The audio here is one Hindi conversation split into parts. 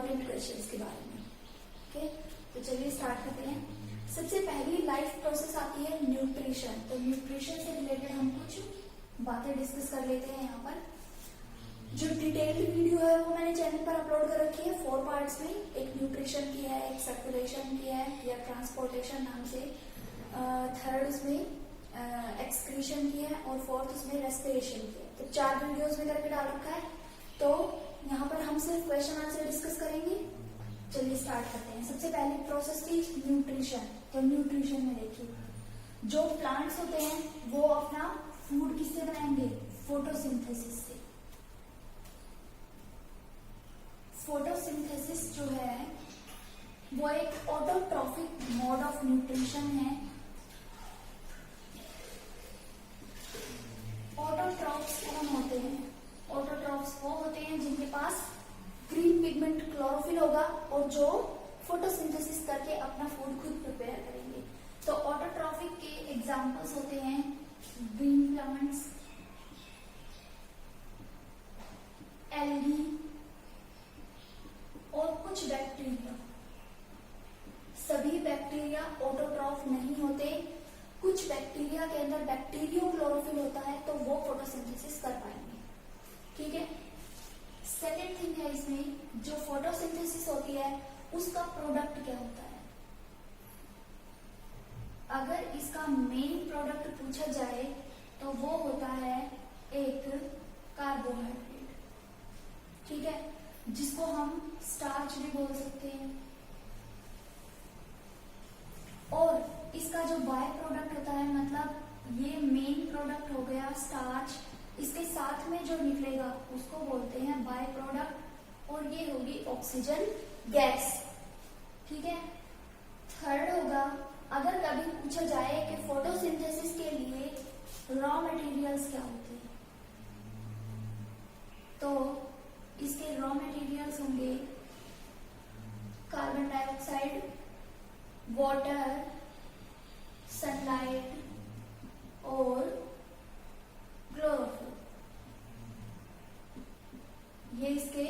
इंपॉर्टेंट क्वेश्चंस के बारे में। ओके, तो चलिए स्टार्ट करते हैं। सबसे पहली लाइफ प्रोसेस आती है न्यूट्रिशन। तो न्यूट्रिशन से रिलेटेड हम कुछ बातें डिस्कस कर लेते हैं। यहाँ पर जो डिटेल्ड वीडियो है वो मैंने चैनल पर अपलोड कर रखी है 4 पार्ट्स में। एक न्यूट्रिशन की है, एक सर्कुलेशन की है या ट्रांसपोर्टेशन नाम से, थर्ड उसमें एक्सक्रीशन की है और फोर्थ उसमें रेस्पिरेशन की है। तो 4 वीडियोस में करके डाल रखा है। तो यहाँ पर हम सिर्फ क्वेश्चन आंसर डिस्कस करेंगे। चलिए स्टार्ट करते हैं। सबसे पहली प्रोसेस थी न्यूट्रिशन। तो न्यूट्रिशन में देखिए, जो प्लांट्स होते हैं वो अपना फूड किससे बनाएंगे? फोटोसिंथेसिस से। फोटोसिंथेसिस जो है वो एक ऑटोट्रॉफिक मोड ऑफ न्यूट्रिशन है। ऑटोट्रॉफ्स कौन होते हैं? ऑटोट्रॉफ्स वो होते हैं जिनके पास ग्रीन पिगमेंट क्लोरोफिल होगा और जो फोटोसिंथेसिस करके अपना फूड खुद प्रिपेयर करेंगे। तो ऑटोट्रॉफिक के एग्जांपल्स होते हैं ग्रीन प्लांट्स, एल्गी और कुछ बैक्टीरिया। सभी बैक्टीरिया ऑटोट्रॉफ नहीं होते। कुछ बैक्टीरिया के अंदर बैक्टीरियो क्लोरोफिल होता है तो वो फोटोसिंथेसिस कर पाएंगे। ठीक है। सेकेंड थिंग है इसमें, जो फोटोसिंथेसिस होती है उसका प्रोडक्ट क्या होता है? अगर इसका मेन प्रोडक्ट पूछा जाए तो वो होता है एक कार्बोहाइड्रेट। ठीक है, जिसको हम स्टार्च भी बोल सकते हैं। और इसका जो बाय प्रोडक्ट होता है, मतलब ये मेन प्रोडक्ट हो गया स्टार्च, इसके साथ में जो निकलेगा उसको बोलते हैं बाय प्रोडक्ट, और ये होगी ऑक्सीजन गैस। ठीक है। थर्ड होगा, अगर कभी पूछा जाए कि फोटोसिंथेसिस के लिए रॉ मटेरियल्स क्या होते हैं, तो इसके रॉ मटेरियल्स होंगे कार्बन डाइऑक्साइड, वाटर, सनलाइट और क्लोरोफिल। ये इसके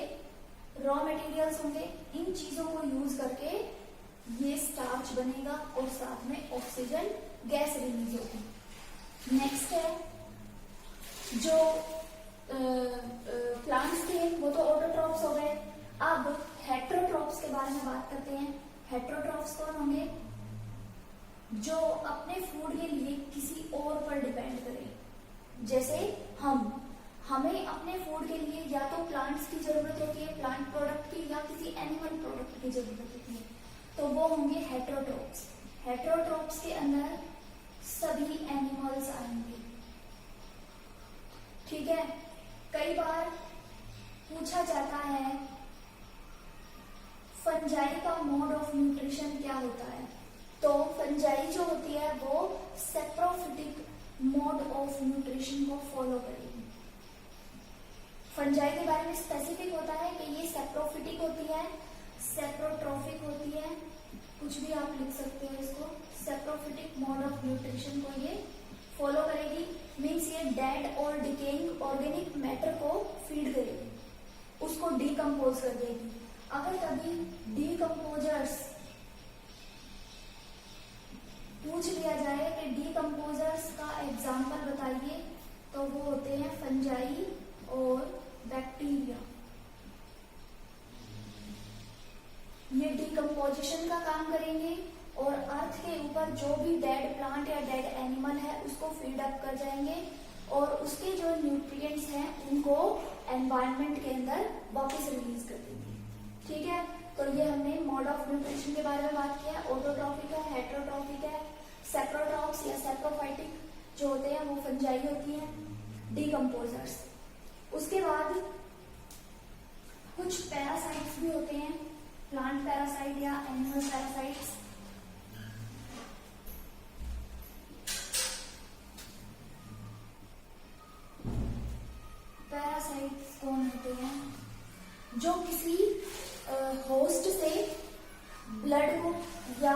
रॉ मटेरियल्स होंगे। इन चीजों को यूज करके ये स्टार्च बनेगा और साथ में ऑक्सीजन गैस रिलीज होगी। नेक्स्ट है, जो प्लांट्स थे वो तो ऑटोट्रॉफ्स हो गए। अब हेट्रोट्रॉफ्स के बारे में बात करते हैं। हेट्रोट्रॉफ्स कौन होंगे? जो अपने फूड के लिए किसी और पर डिपेंड करें। जैसे हमें अपने फूड के लिए या तो प्लांट्स की जरूरत होती है, प्लांट प्रोडक्ट की, या किसी एनिमल प्रोडक्ट की जरूरत होती है, तो वो होंगे हेट्रोट्रॉफ्स। हेट्रोट्रॉफ्स के अंदर सभी एनिमल्स आएंगे। ठीक है। कई बार पूछा जाता है फंजाई का मोड ऑफ न्यूट्रिशन क्या होता है? तो फंजाई जो होती है वो सेप्रोफिटिक मोड ऑफ न्यूट्रिशन को फॉलो करेगी। फंजाई के बारे में स्पेसिफिक होता है कि ये सेप्रोफिटिक होती है, सेप्रोट्रॉफिक होती है, कुछ भी आप लिख सकते हो इसको। सेप्रोफिटिक मोड ऑफ न्यूट्रिशन को ये फॉलो करेगी। मीन्स ये डेड और डिकेइंग ऑर्गेनिक मैटर को फीड करेगी, उसको डिकम्पोज कर देगी। अगर कभी डिकम्पोजर्स पूछ लिया जाए कि डिकम्पोजर्स का एग्जाम्पल बताइए, तो वो होते हैं फंजाई और बैक्टीरिया। ये डिकम्पोजिशन का काम करेंगे और अर्थ के ऊपर जो भी डेड प्लांट या डेड एनिमल है उसको फीड अप कर जाएंगे और उसके जो न्यूट्रिएंट्स हैं उनको एनवायरनमेंट के अंदर वापस रिलीज कर देंगे। ठीक है। तो ये हमने मोड ऑफ न्यूट्रिशन के बारे में बात किया। ऑटोट्रॉफिक है, हेट्रोट्रॉफिक है, सेप्रोट्रॉफ्स या सेप्रोफाइटिक जो होते हैं वो फंजाई होती है, डिकम्पोजर्स। उसके बाद कुछ पैरासाइट्स भी होते हैं, प्लांट पैरासाइट या एनिमल पैरासाइट्स। पैरासाइट्स कौन होते हैं? जो किसी होस्ट से ब्लड को या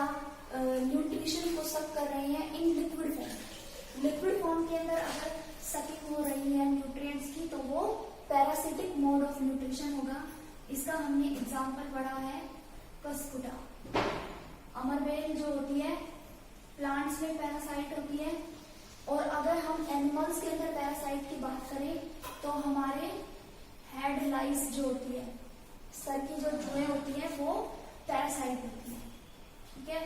न्यूट्रिशन को सक कर रहे हैं in liquid form. Liquid form के अंदर अगर सकिंग हो रही है न्यूट्रिएंट्स की तो वो पैरासिटिक मोड ऑफ न्यूट्रिशन होगा। इसका हमने एग्जाम्पल पढ़ा है कस्कुटा। अमरबेल जो होती है प्लांट्स में पैरासाइट होती है। और अगर हम एनिमल्स के अंदर पैरासाइट की बात करें तो हमारे हेड लाइस जो होती है, सर की जो चूहे होती है वो पैरासाइट होती है। ठीक है,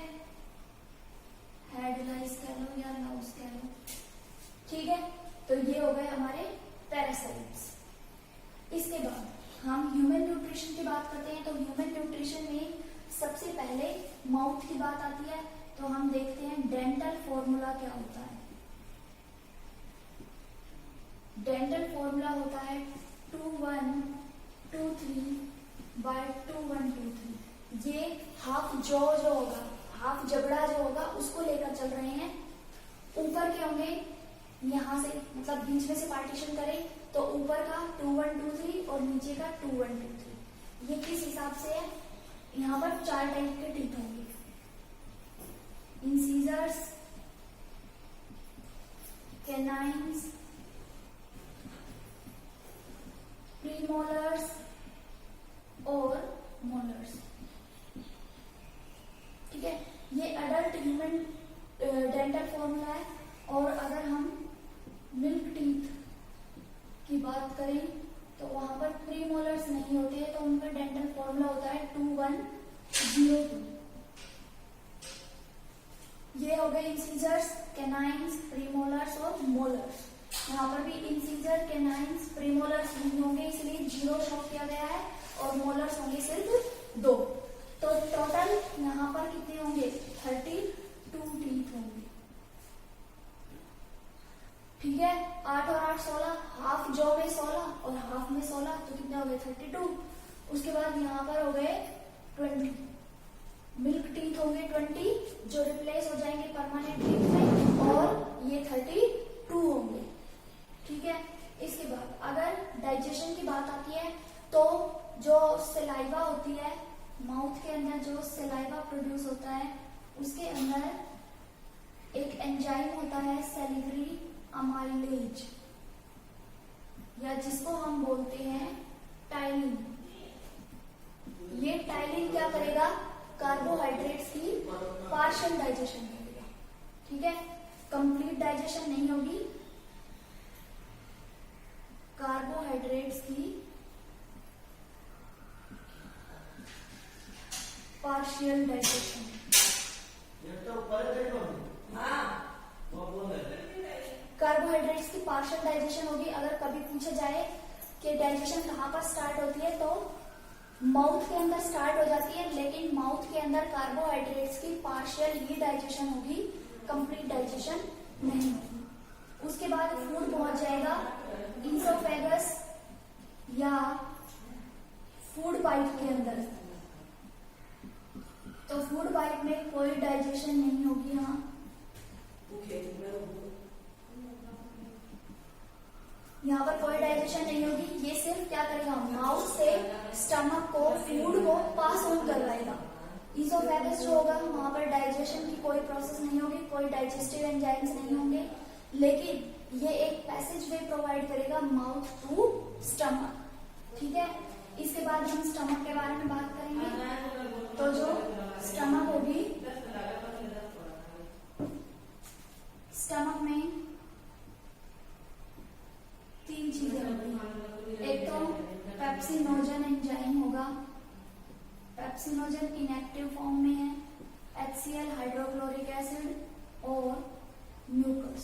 हेड लाइस कह लो या लाउस कह लो। ठीक है, तो ये हो गए हमारे पैरासाइट्स। इसके बाद हम ह्यूमन न्यूट्रिशन की बात करते हैं। तो ह्यूमन न्यूट्रिशन में सबसे पहले माउथ की बात आती है। तो हम देखते हैं डेंटल फॉर्मूला क्या होता है। डेंटल फॉर्मूला होता है 2123/2123। ये हाफ जॉ जो होगा, हाफ जबड़ा जो होगा उसको लेकर चल रहे हैं। ऊपर के होंगे यहाँ से, मतलब बीच में से पार्टीशन करें तो ऊपर का 2123 और नीचे का 2123। ये किस हिसाब से है, यहाँ पर 4 टाइप के टीथ होंगे। इंसीजर्स, कैनाइन्स, प्रीमोलर्स और मोलर्स। ठीक है, ये अडल्ट ह्यूमन डेंटल फॉर्मूला है। और अगर हम मिल्क टीथ की बात करें तो वहां पर प्रीमोलर्स नहीं होते हैं, तो उनका डेंटल फॉर्मूला होता है 2102। ये हो गए इंसीजर्स, कैनाइन्स, प्रीमोलर्स और मोलर्स। यहाँ पर भी इंसीजर, कैनाइन्स, प्रीमोलर्स नहीं होंगे, इसलिए 0 शो किया गया है। और मोलर्स होंगे सिर्फ 2। तो टोटल यहाँ पर कितने होंगे, 32 टीथ होंगे। ठीक है, 8 और 8 16, हाफ जॉ में 16 और हाफ में 16, तो कितने हो गए 32। उसके बाद यहाँ पर हो गए 20 मिल्क टीथ होंगे 20 जो रिप्लेस हो जाएंगे परमानेंट टीथ में, और ये 32 होंगे। ठीक है, इसके बाद अगर डाइजेशन की बात आती है तो जो सलाइवा होती है, माउथ के अंदर जो सलाइवा प्रोड्यूस होता है उसके अंदर एक एंजाइम होता है सैलिवरी अमाइलेज, या जिसको हम बोलते हैं टाइलिन। ये टाइलिन क्या करेगा, कार्बोहाइड्रेट्स की पार्शियल डाइजेशन करेगा। ठीक है, कंप्लीट डाइजेशन नहीं होगी, कार्बोहाइड्रेट्स की पार्शियल डाइजेशन। कार्बोहाइड्रेट्स की पार्शियल डाइजेशन होगी। अगर कभी पूछा जाए कि डाइजेशन कहाँ पर स्टार्ट होती है तो माउथ के अंदर स्टार्ट हो जाती है, लेकिन माउथ के अंदर कार्बोहाइड्रेट्स की पार्शियल ही डाइजेशन होगी, कंप्लीट डाइजेशन नहीं होगी। उसके बाद फूड पहुंच जाएगा ईसोफेगस या फूड पाइप के अंदर। तो फूड पाइप में कोई डाइजेशन नहीं होगी। हाँ, यहाँ पर कोई डाइजेशन नहीं होगी। ये सिर्फ क्या करेगा, माउथ से स्टमक को, फूड को पास ऑन करवाएगा। ईसोफेगस जो होगा वहां पर डाइजेशन की कोई प्रोसेस नहीं होगी, कोई डाइजेस्टिव एंजाइम्स नहीं होंगे, लेकिन ये एक पैसेज वे प्रोवाइड करेगा माउथ टू स्टमक। ठीक है, इसके बाद हम स्टमक के बारे में बात करेंगे। तो जो स्टमक होगी, स्टमक में 3 चीजें होगी। एक तो पेप्सिनोजन एंजाइम होगा, पेप्सिनोजन इनएक्टिव फॉर्म में है, HCl हाइड्रोक्लोरिक एसिड और म्यूकस।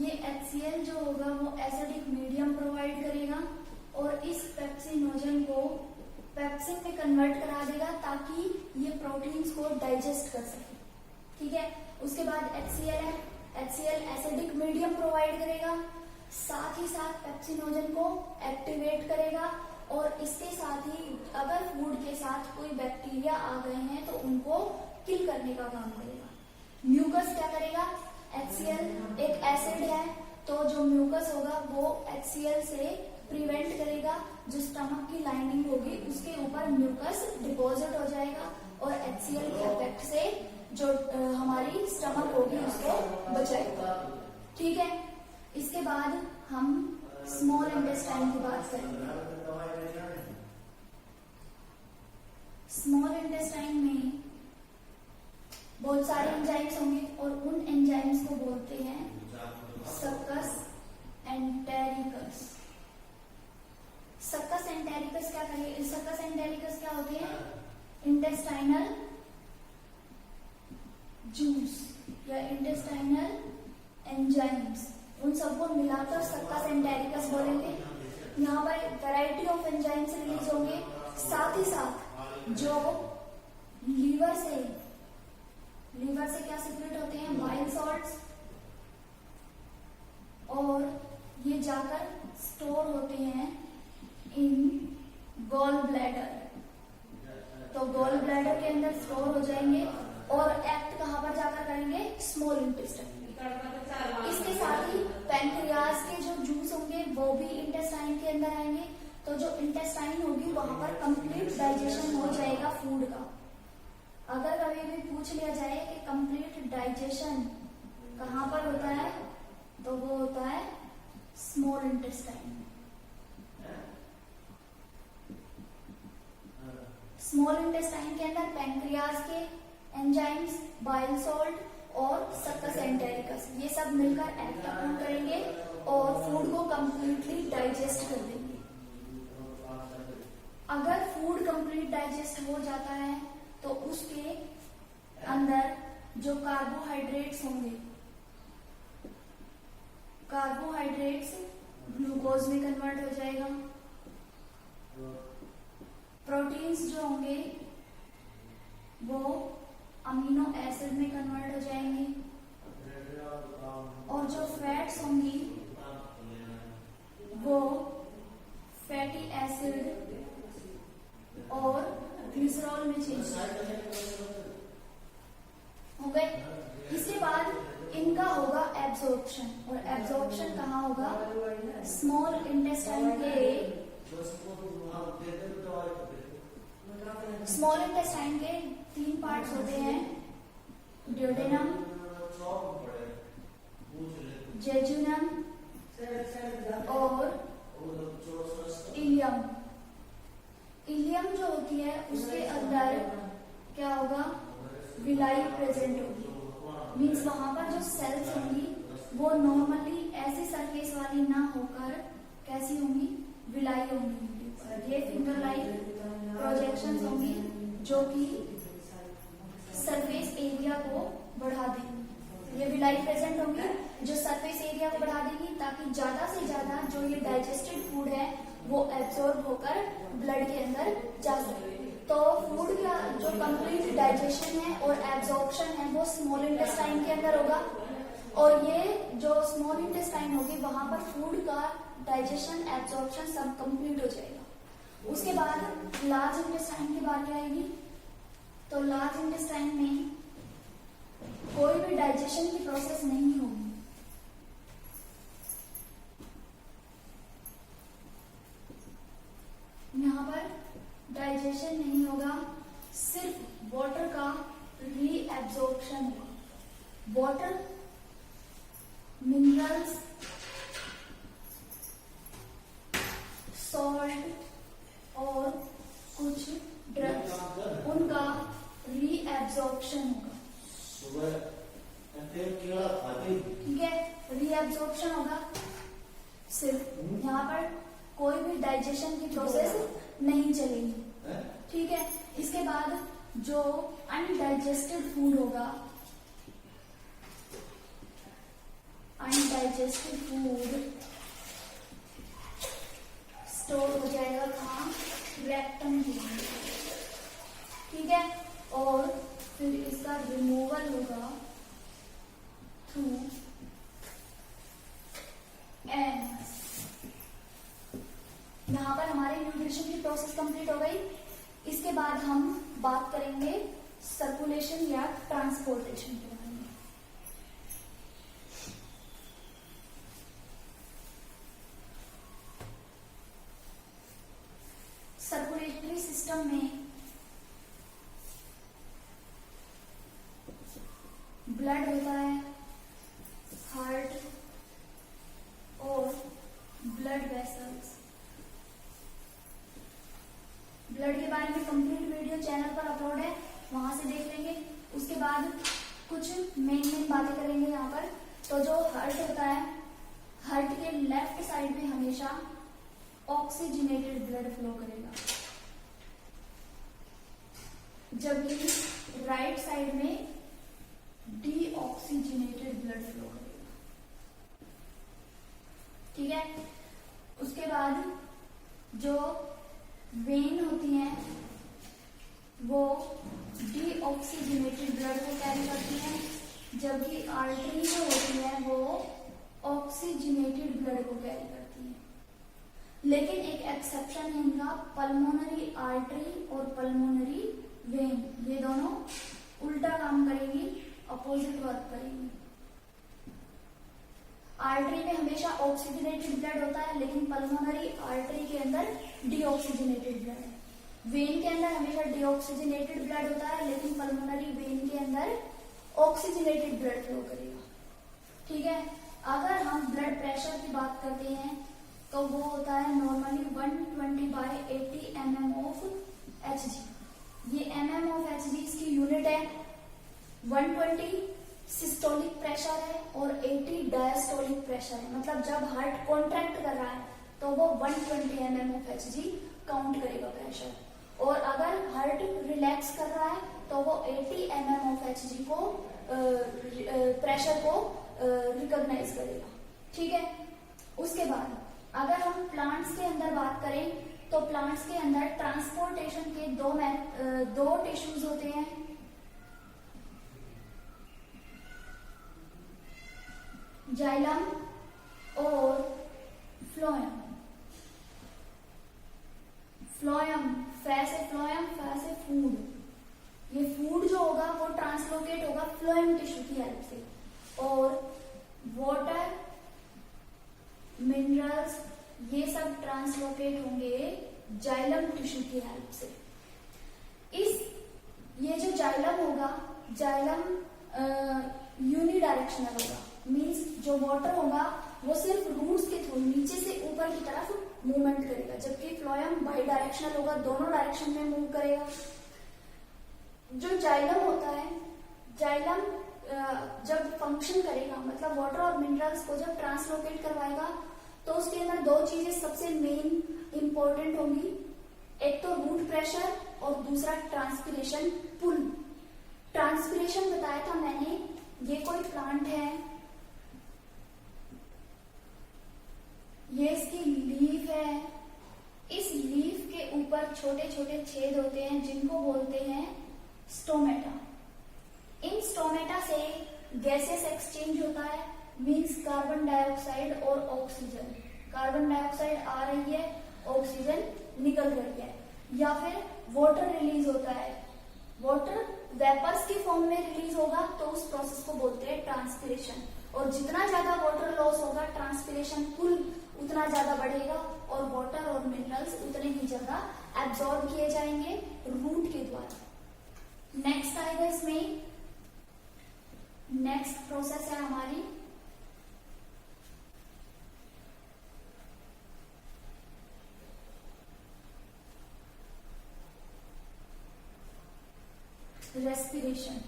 ये HCl जो होगा वो एसिडिक मीडियम प्रोवाइड करेगा और इस पेप्सिनोजन को पेप्सिन में कन्वर्ट करा देगा ताकि ये प्रोटीन्स को डाइजेस्ट कर सके। ठीक है, उसके बाद HCl है, HCl एसिडिक मीडियम प्रोवाइड करेगा, साथ ही साथ पेप्सिनोजन को एक्टिवेट करेगा और इसके साथ ही अगर फूड के साथ कोई बैक्टीरिया आ गए हैं तो उनको किल करने का काम करेगा। म्यूकस क्या करेगा, HCl एक एसिड है तो जो म्यूकस होगा वो HCl से प्रिवेंट करेगा, जो स्टमक की लाइनिंग होगी उसके ऊपर म्यूकस डिपॉजिट हो जाएगा और HCl के इफेक्ट से जो हमारी स्टमक होगी उसको बचाएगा। ठीक है, इसके बाद हम स्मॉल इंटेस्टाइन की बात करेंगे। स्मॉल इंटेस्टाइन में बहुत सारे एंजाइम्स होंगे और उन एंजाइम्स को बोलते हैं सक्कस एंटेरिकस। सक्कस एंटेरिकस क्या करेंगे? सक्कस एंटेरिकस क्या होते हैं? इंटेस्टाइनल जूस या इंटेस्टाइनल एंजाइम्स, उन सबको मिलाकर सक्कस एंटेरिकस बोलेंगे। यहाँ पर वैरायटी ऑफ एंजाइम्स रिलीज होंगे, साथ ही साथ जो लीवर से क्या सीक्रेट होते हैं? बाइल सॉल्ट्स, और ये जाकर स्टोर होते हैं इन गॉल ब्लैडर। तो गॉल ब्लैडर के अंदर स्टोर हो जाएंगे और एक्ट कहां पर जाकर करेंगे? Small intestine. इसके साथ ही पैंक्रियाज के जो जूस होंगे वो भी इंटेस्टाइन के अंदर आएंगे। तो जो इंटेस्टाइन होगी वहां पर कंप्लीट डाइजेशन हो जाएगा फूड का। अगर कभी भी पूछ लिया जाए कि कंप्लीट डाइजेशन कहां पर होता है, तो वो होता है स्मॉल इंटेस्टाइन। स्मॉल इंटेस्टाइन के अंदर पैंक्रियाज के एंजाइम्स, बाइल सॉल्ट और सक्कस एंटेरिकस ये सब मिलकर एक्ट ऑन करेंगे और फूड को कंप्लीटली डाइजेस्ट कर देंगे। अगर फूड कंप्लीट डाइजेस्ट हो जाता है तो उसके अंदर जो कार्बोहाइड्रेट्स होंगे, कार्बोहाइड्रेट्स ग्लूकोज में कन्वर्ट हो जाएगा। प्रोटीन्स जो होंगे वो अमीनो एसिड में कन्वर्ट हो जाएंगे और जो फैट्स होंगी वो फैटी एसिड और ग्लिसरॉल में चेंज हो गए। इसके बाद इनका होगा एब्जॉर्प्शन, और एब्जॉर्प्शन कहाँ होगा? स्मॉल इंटेस्टाइन के स्मॉल इंटेस्टाइन के 3 पार्ट्स होते हैं, ड्यूडेनम, जेजुनम और इलियम। इलियम जो होती है उसके अंदर क्या होगा? विलाई प्रेजेंट होगी। मीन्स वहां पर जो सेल्स होंगी वो नॉर्मली ऐसी सरफेस वाली ना होकर कैसी होंगी? विलाई होंगी। ये फिंगर लाइक प्रोजेक्शंस होंगी जो कि सरफेस एरिया को बढ़ा देंगी। ये विलाई प्रेजेंट होंगी जो सरफेस एरिया को बढ़ा देंगी ताकि ज्यादा से ज्यादा जो ये डाइजेस्टेड फूड है वो एब्जॉर्ब होकर ब्लड के अंदर जा सके। तो फूड का जो कंप्लीट डाइजेशन है और एब्जॉर्प्शन है वो स्मॉल इंटेस्टाइन के अंदर होगा, और ये जो स्मॉल इंटेस्टाइन होगी वहां पर फूड का डाइजेशन, एब्जॉर्प्शन सब कंप्लीट हो जाएगा। उसके बाद लार्ज इंटेस्टाइन की बारी आएगी। तो लार्ज इंटेस्टाइन में कोई भी डाइजेशन की प्रोसेस नहीं होगी। यहाँ पर डाइजेशन नहीं होगा, सिर्फ वाटर का रीएब्जॉर्प्शन होगा। वाटर, मिनरल्स, सॉल्ट और कुछ ड्रग्स, उनका रीएब्जॉर्प्शन होगा। ठीक है, रीएब्जॉर्प्शन होगा। सिर्फ यहाँ पर कोई भी डाइजेशन की प्रोसेस नहीं चलेगी। ठीक है, इसके बाद जो अनडाइजेस्टेड फूड होगा, अनडाइजेस्टेड फूड स्टोर हो जाएगा कहाँ? रेक्टम के अंदर। ठीक है, और फिर इसका रिमूवल होगा थ्रू एनस। यहाँ पर हमारे न्यूट्रिशन की प्रोसेस कंप्लीट हो गई। इसके बाद हम बात करेंगे सर्कुलेशन या ट्रांसपोर्टेशन के बारे में। सर्कुलेटरी सिस्टम में ब्लड होता है, हार्ट और ब्लड वेसल्स। ब्लड के बारे में कंप्लीट वीडियो चैनल पर अपलोड है, वहां से देख लेंगे। उसके बाद कुछ मेन बातें करेंगे यहाँ पर। तो जो हार्ट होता है, हार्ट के लेफ्ट साइड में हमेशा ऑक्सीजनेटेड ब्लड फ्लो करेगा, जबकि राइट साइड में डीऑक्सीजनेटेड ब्लड फ्लो करेगा। ठीक है। उसके बाद जो वेन होती हैं वो डीऑक्सीजनेटेड ब्लड को कैरी करती हैं, जबकि आर्टरी जो होती है वो ऑक्सीजनेटेड ब्लड को कैरी करती है। लेकिन एक एक्सेप्शन है इनका, पल्मोनरी आर्टरी और पल्मोनरी वेन, ये दोनों उल्टा काम करेंगी, अपोजिट वर्क करेंगी। आर्टरी में हमेशा ऑक्सीजनेटेड ब्लड होता है, लेकिन पल्मोनरी आर्टरी के अंदर डीऑक्सीजनेटेड ब्लड है। वेन के अंदर हमेशा डीऑक्सीजनेटेड ब्लड होता है, लेकिन पल्मोनरी वेन के अंदर ऑक्सीजनेटेड ब्लड फ्लो करेगा। ठीक है। अगर हम ब्लड प्रेशर की बात करते हैं तो वो होता है नॉर्मली 120/80 mm ऑफ Hg। ये mm ऑफ Hg इसकी यूनिट है। 120 सिस्टोलिक प्रेशर है और 80 डायस्टोलिक प्रेशर है। मतलब जब हार्ट कॉन्ट्रैक्ट कर रहा है तो वो 120 mm ऑफ Hg काउंट करेगा प्रेशर, और अगर हार्ट रिलैक्स कर रहा है तो वो 80 mm ऑफ Hg को प्रेशर को रिकॉग्नाइज करेगा। ठीक है। उसके बाद अगर हम प्लांट्स के अंदर बात करें तो प्लांट्स के अंदर ट्रांसपोर्टेशन के दो टिश्यूज होते हैं, जाइलम और फ्लोएम। फ्लोएम, फै से फ्लोएम, फै से फूड। ये फूड जो होगा वो ट्रांसलोकेट होगा फ्लोएम टिश्यू की हेल्प से, और वाटर, मिनरल्स, ये सब ट्रांसलोकेट होंगे जाइलम टिश्यू की हेल्प से। ये जो जाइलम होगा, जाइलम यूनिडायरेक्शनल होगा, मींस जो वाटर होगा वो सिर्फ रूट्स के थ्रू नीचे से ऊपर की तरफ मूवमेंट करेगा, जबकि फ्लोएम बाई डायरेक्शनल होगा, दोनों डायरेक्शन में मूव करेगा। जो जाइलम होता है, जाइलम जब फंक्शन करेगा, मतलब वाटर और मिनरल्स को जब ट्रांसलोकेट करवाएगा, तो उसके अंदर दो चीजें सबसे मेन इंपॉर्टेंट होंगी, एक तो रूट प्रेशर और दूसरा ट्रांसपिरेशन पुल। ट्रांसपिरेशन बताया था मैंने, ये कोई प्लांट है, ये इसकी लीफ है, इस लीफ के ऊपर छोटे छोटे छेद होते हैं जिनको बोलते हैं स्टोमेटा। इन स्टोमेटा से गैसेस एक्सचेंज होता है, मींस कार्बन डाइऑक्साइड और ऑक्सीजन। कार्बन डाइऑक्साइड आ रही है, ऑक्सीजन निकल रही है, या फिर वाटर रिलीज होता है, वाटर वेपर्स की फॉर्म में रिलीज होगा, तो उस प्रोसेस को बोलते हैं ट्रांसपिरेशन। और जितना ज्यादा वाटर लॉस होगा, ट्रांसपिरेशन पुल उतना ज्यादा बढ़ेगा, और वाटर और मिनरल्स उतने ही ज्यादा एब्जॉर्ब किए जाएंगे रूट के द्वारा। नेक्स्ट आएगा इसमें, नेक्स्ट प्रोसेस है हमारी रेस्पिरेशन।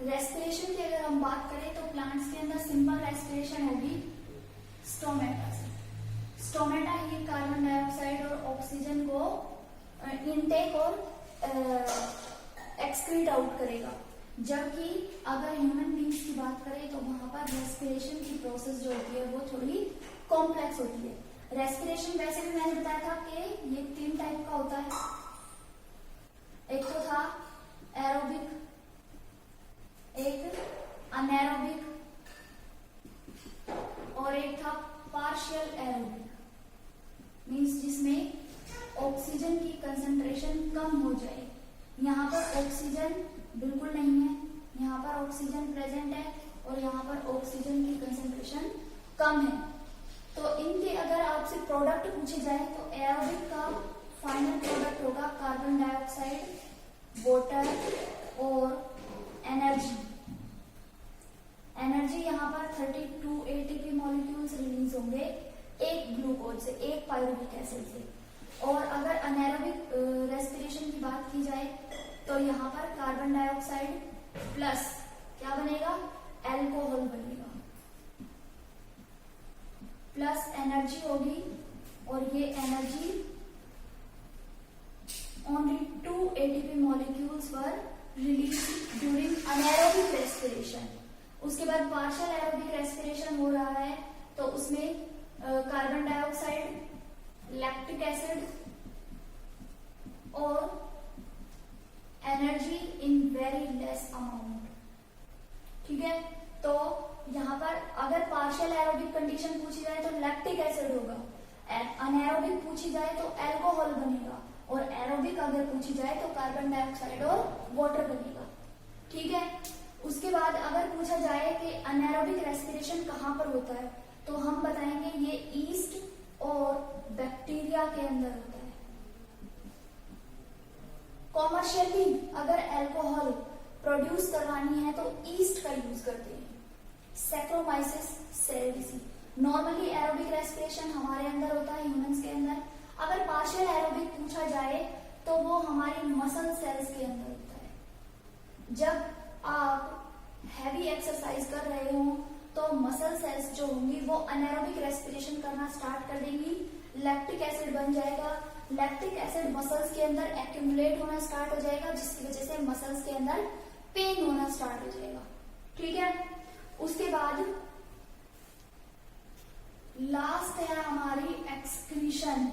रेस्पिरेशन की अगर हम बात करें तो प्लांट्स के अंदर सिंपल रेस्पिरेशन होगी स्टोमेटा से। स्टोमेटा ही कार्बन डाइऑक्साइड और ऑक्सीजन को इनटेक और एक्सक्रीट आउट करेगा, जबकि अगर ह्यूमन बींग्स की बात करें तो वहां पर रेस्पिरेशन की प्रोसेस जो होती है वो थोड़ी कॉम्प्लेक्स होती है। रेस्पिरेशन वैसे भी मैंने बताया था कि ये 3 टाइप का होता है, एक तो था एरोबिक, एक अनएरोबिक, और एक था पार्शियल एरोबिक, मींस जिसमें ऑक्सीजन की कंसंट्रेशन कम हो जाए। यहाँ पर ऑक्सीजन बिल्कुल नहीं है, यहाँ पर ऑक्सीजन प्रेजेंट है और यहाँ पर ऑक्सीजन की कंसंट्रेशन कम है। तो इनके अगर आपसे प्रोडक्ट पूछे जाए तो एरोबिक का फाइनल प्रोडक्ट होगा कार्बन डाइऑक्साइड, वाटर और एनर्जी। एनर्जी यहाँ पर 32 ATP मॉलिक्यूल्स रिलीज होंगे, एक ग्लूकोज से, एक पायरुविक एसिड से। और अगर अनएरोबिक रेस्पिरेशन की बात की जाए तो यहाँ पर कार्बन डाइऑक्साइड प्लस क्या बनेगा, एल्कोहल बनेगा, प्लस एनर्जी होगी, और ये एनर्जी ओनली 2 ATP मॉलिक्यूल्स वर रिलीज ड्यूरिंग अनएरोबिक रेस्पिरेशन। उसके बाद पार्शियल एरोबिक रेस्पिरेशन हो रहा है तो उसमें कार्बन डाइऑक्साइड, लैक्टिक एसिड और energy in very less amount. ठीक है, तो यहाँ पर अगर पार्शियल एरोबिक कंडीशन पूछी जाए तो लैक्टिक एसिड होगा, अनएरोबिक पूछी जाए तो एल्कोहल बनेगा, और एरोबिक अगर पूछी जाए तो कार्बन डाइऑक्साइड और वाटर बनेगा। ठीक है, उसके बाद अगर पूछा जाए कि अनएरोबिक रेस्पिरेशन कहाँ पर होता है तो हम बताएंगे ये ईस्ट और बैक्टीरिया के अंदर होता है। कॉमर्शियली अगर अल्कोहल प्रोड्यूस करवानी है तो ईस्ट का यूज करते हैं, saccharomyces cerevisiae. Normally aerobic respiration हमारे अंदर होता है, ह्यूमंस के अंदर। अगर पार्शियल एरोबिक पूछा जाए तो वो हमारी मसल सेल्स के अंदर होता है। जब आप हैवी एक्सरसाइज कर रहे हो तो मसल सेल्स जो होंगी वो अनएरोबिक रेस्पिरेशन करना स्टार्ट कर देंगी, लैक्टिक एसिड बन जाएगा, लैक्टिक एसिड मसल्स के अंदर एक्यूमुलेट होना स्टार्ट हो जाएगा, जिसकी वजह से मसल्स के अंदर पेन होना स्टार्ट हो जाएगा। ठीक है, उसके बाद लास्ट है हमारी एक्सक्रीशन।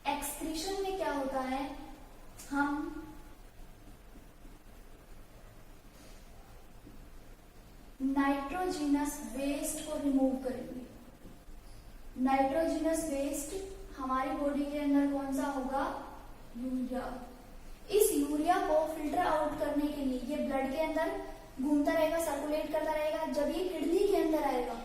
एक्सक्रीशन में क्या होता है, हम नाइट्रोजिनस वेस्ट को रिमूव करेंगे। नाइट्रोजिनस वेस्ट हमारी बॉडी के अंदर कौन सा होगा, यूरिया। इस यूरिया को फिल्टर आउट करने के लिए ये ब्लड के अंदर घूमता रहेगा, सर्कुलेट करता रहेगा। जब ये किडनी के अंदर आएगा,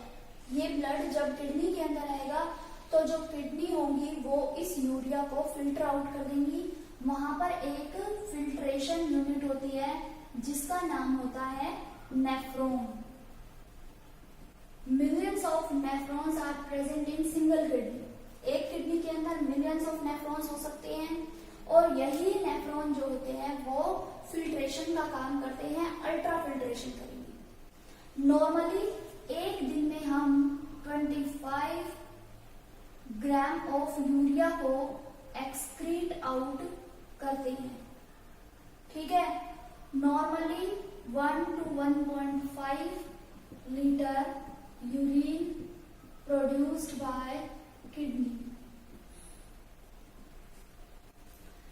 ये ब्लड जब किडनी के अंदर आएगा तो जो किडनी होंगी वो इस यूरिया को फिल्टर आउट कर देंगी। वहां पर एक फिल्ट्रेशन यूनिट होती है जिसका नाम होता है nephron. Millions of nephrons are present in single kidney. एक किडनी के अंदर मिलियंस ऑफ नेफ्रॉन्स हो सकते हैं, और यही नेफ्रॉन जो होते हैं वो फिल्ट्रेशन का काम करते हैं, अल्ट्रा फिल्ट्रेशन करेंगे। नॉर्मली एक दिन में हम 25 ग्राम ऑफ यूरिया को एक्सक्रीट आउट करते हैं। ठीक है, normally 1 to 1.5 litre urine produced by kidney.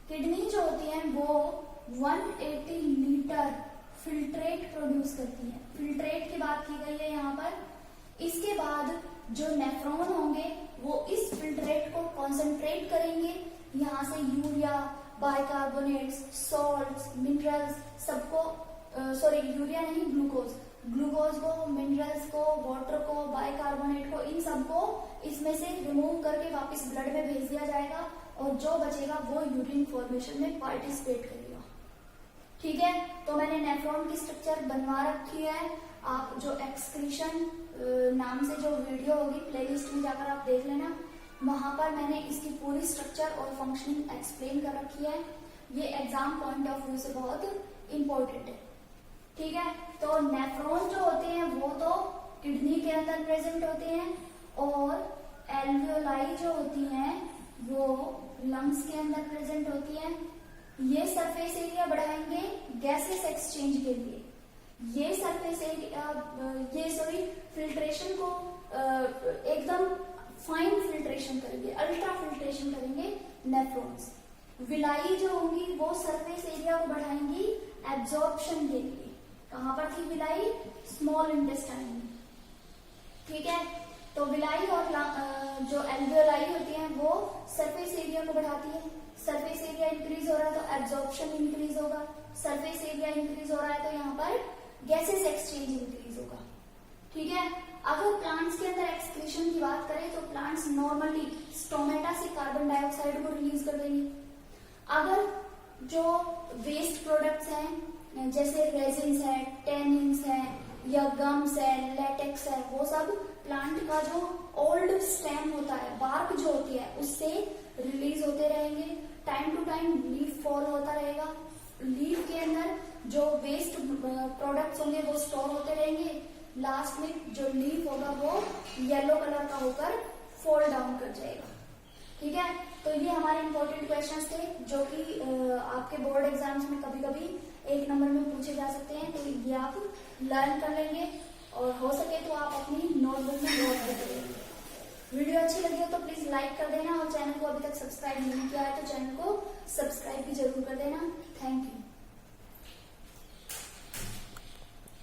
Kidney जो होती है वो 180 लीटर फिल्ट्रेट प्रोड्यूस करती है। फिल्ट्रेट की बात की गई है यहाँ पर। इसके बाद जो नेफ्रॉन होंगे वो इस फिल्ट्रेट को कॉन्सेंट्रेट करेंगे, यहाँ से यूरिया, बाइकार्बोनेट्स, सॉल्ट्स, मिनरल्स सबको, सॉरी यूरिया नहीं, ग्लूकोज को, मिनरल्स को, वाटर को, बाइकार्बोनेट को, इन सबको इसमें से रिमूव करके वापस ब्लड में भेज दिया जाएगा, और जो बचेगा वो यूरिन फॉर्मेशन में पार्टिसिपेट करेगा। ठीक है, तो मैंने नेफ्रॉन की स्ट्रक्चर बनवा रखी है। आप जो एक्सक्रीशन नाम से जो वीडियो होगी प्लेलिस्ट में जाकर आप देख लेना, वहां पर मैंने इसकी पूरी स्ट्रक्चर और फंक्शनिंग एक्सप्लेन कर रखी है। ये एग्जाम पॉइंट ऑफ व्यू से बहुत इंपॉर्टेंट है। ठीक है, तो नेफ्रॉन जो होते हैं वो तो किडनी के अंदर प्रेजेंट होते हैं, और एल्वियोलाई जो होती हैं वो लंग्स के अंदर प्रेजेंट होती हैं। ये सरफेस एरिया बढ़ाएंगे गैसेस एक्सचेंज के लिए। ये सरफेस एरिया, ये सॉरी फिल्ट्रेशन को एकदम फाइन फिल्ट्रेशन करेंगे, अल्ट्रा फिल्ट्रेशन करेंगे नेफ्रॉन्स। विलाई जो होंगी वो सरफेस एरिया को बढ़ाएंगी एब्जॉर्प्शन के लिए। कहां पर थी विलाई, स्मॉल इंटेस्टाइन में। ठीक है, तो विलाई और जो एल्वियोलाई होती हैं वो सरफेस एरिया को बढ़ाती है। सरफेस एरिया इंक्रीज हो रहा है तो एब्जॉर्प्शन इंक्रीज होगा, सरफेस एरिया इंक्रीज हो रहा है तो यहाँ पर गैसेस एक्सचेंज इंक्रीज होगा। ठीक है, अगर प्लांट्स के अंदर एक्सक्रीशन की बात करें तो प्लांट्स नॉर्मली स्टोमेटा से कार्बन डाइऑक्साइड को रिलीज कर देंगे। अगर जो वेस्ट प्रोडक्ट्स हैं जैसे रेजिन्स है, टेनिन्स है, या गम्स है, लेटेक्स है, वो सब प्लांट का जो ओल्ड स्टेम होता है, बार्क जो होती है, उससे रिलीज होते रहेंगे। Time to time leaf fall होता रहेगा। लीफ के अंदर जो वेस्ट प्रोडक्ट्स होंगे वो स्टोर होते रहेंगे। लास्ट में जो लीफ होगा वो येलो कलर का होकर फॉल डाउन कर जाएगा। ठीक है, तो ये हमारे इंपॉर्टेंट क्वेश्चंस थे जो कि आपके बोर्ड एग्जाम्स में कभी कभी 1 नंबर में पूछे जा सकते हैं। तो ये आप लर्न कर लेंगे और हो सके तो आप अपनी नोटबुक में नोट कर लेंगे। वीडियो अच्छी लगी हो तो प्लीज लाइक कर देना और चैनल को अभी तक सब्सक्राइब नहीं किया है तो चैनल को सब्सक्राइब भी जरूर कर देना। Thank you.